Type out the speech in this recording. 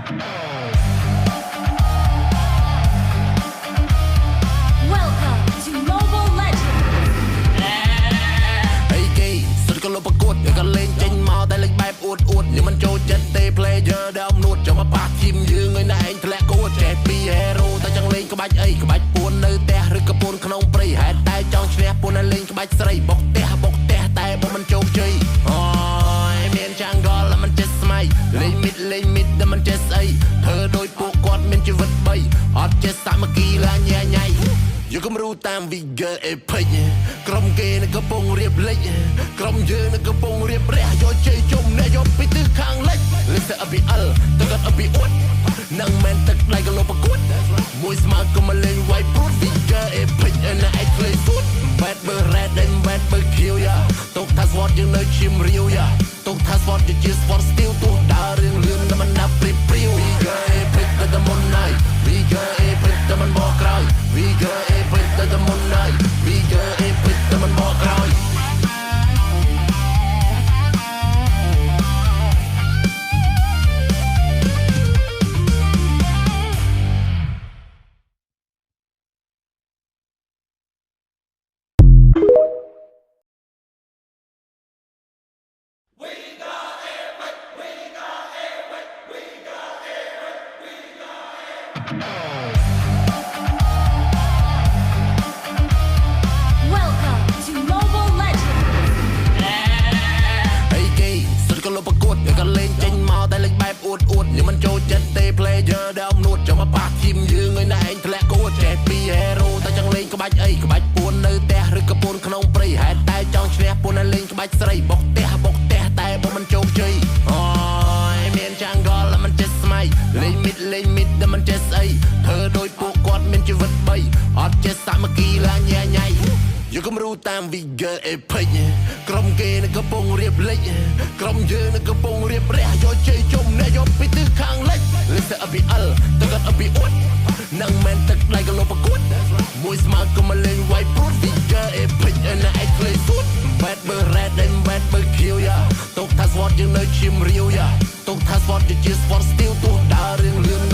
Welcome to Mobile Legends. អីគេសិនក៏លុបប្រកួតក៏លេងចេញមកតែលេងបែបអួតនេះមិនចូលចិត្តទេ player ដែលអំនួតចាំមកប៉ះធីមយើងឯណែឯងធ្លាក់គួតចេះពី hero តែចង់លេងក្បាច់អីក្បាច់ពួននៅផ្ទះឬក៏ពួនក្នុងព្រៃហេតុតែចង់ឈ្នះពួនឲ្យលេងក្បាច់ស្រីបុកផ្ទះតែបើមិនជោគជ័យអូយមានចាំងកលមិនចេះស្មៃលេង mid តែមិនចេះស្អីធ្វើដោយពួកគាត់មានជីវិត3អត់ចេះសាមគ្គីឡាញ៉ៃយកគំរូតាម Vigor Epic ក្រុមគេនៅកំពុងរៀបលេចក្រុមយើងនៅកំពុងរៀបរះយកជ័យជុំអ្នកយកពីទិសខាងលិចលេខ ABL ទៅកាត់ AB អួតនឹងមិនទឹកដៃក៏លុបប្រកួតមួយស្មើក៏មកលេងវាយព្រួត Vigor Epic ណាឯងភ្លេងស៊ូត Bad Bird Red and Bad Bird Kill យ៉ាទុកថា SWOT យើងនៅឈាមរាវយ៉ាទុកថា SWOT ជា Sport Steel ទោះដើររឿងលឿនតែមិនណាប់ព្រីព្រាវ Vigor Epic តែមុនហើយ Vigor Epic តែមិនបកក្រោយ Vigor Epic តែមុនហើយ Vigor Epic តែមិនបកក្រោយក៏លេងចេញមកតែលេងបែបអួតនេះមិនចូលចិត្តទេ player ដែលអំនួតចាំមកប៉ះធីមយើងឯណែឯងធ្លាក់គួតចេះពី hero តែចង់លេងក្បាច់អីក្បាច់ពួននៅផ្ទះឬក៏ពួនក្នុងព្រៃហេតុតែចង់ឈ្នះពួនឲ្យលេងក្បាច់ស្រីបុកផ្ទះតែបើមិនជោគជ័យអូយមានចាំងកលមិនចេះស្មៃលេង mid តែមិនចេះស្អីធ្វើដោយពួកគាត់មានជីវិត3អត់ចេះសាមគ្គីឡាញ៉ៃយកគំរូតាម Vigor Epic ក្រុមគេនៅកំពុងរៀបលេចក្រុមយើងនៅកំពុងរៀបរះយកជ័យជុំអ្នកយកពីទិសខាងលិចលេខ ABL ទៅកាត់ AB អួតនឹងមិនទឹកដៃក៏លុបប្រកួតមួយស្មើក៏មកលេងវាយព្រួត Vigor Epic ណាឯងភ្លេងស៊ូត Bad Bird Red and Bad Bird Kill យ៉ាទុកថា SWOT យើងនៅឈាមរាវយ៉ាទុកថា SWOT ជា Sport Steel ទោះដើររឿងលឿន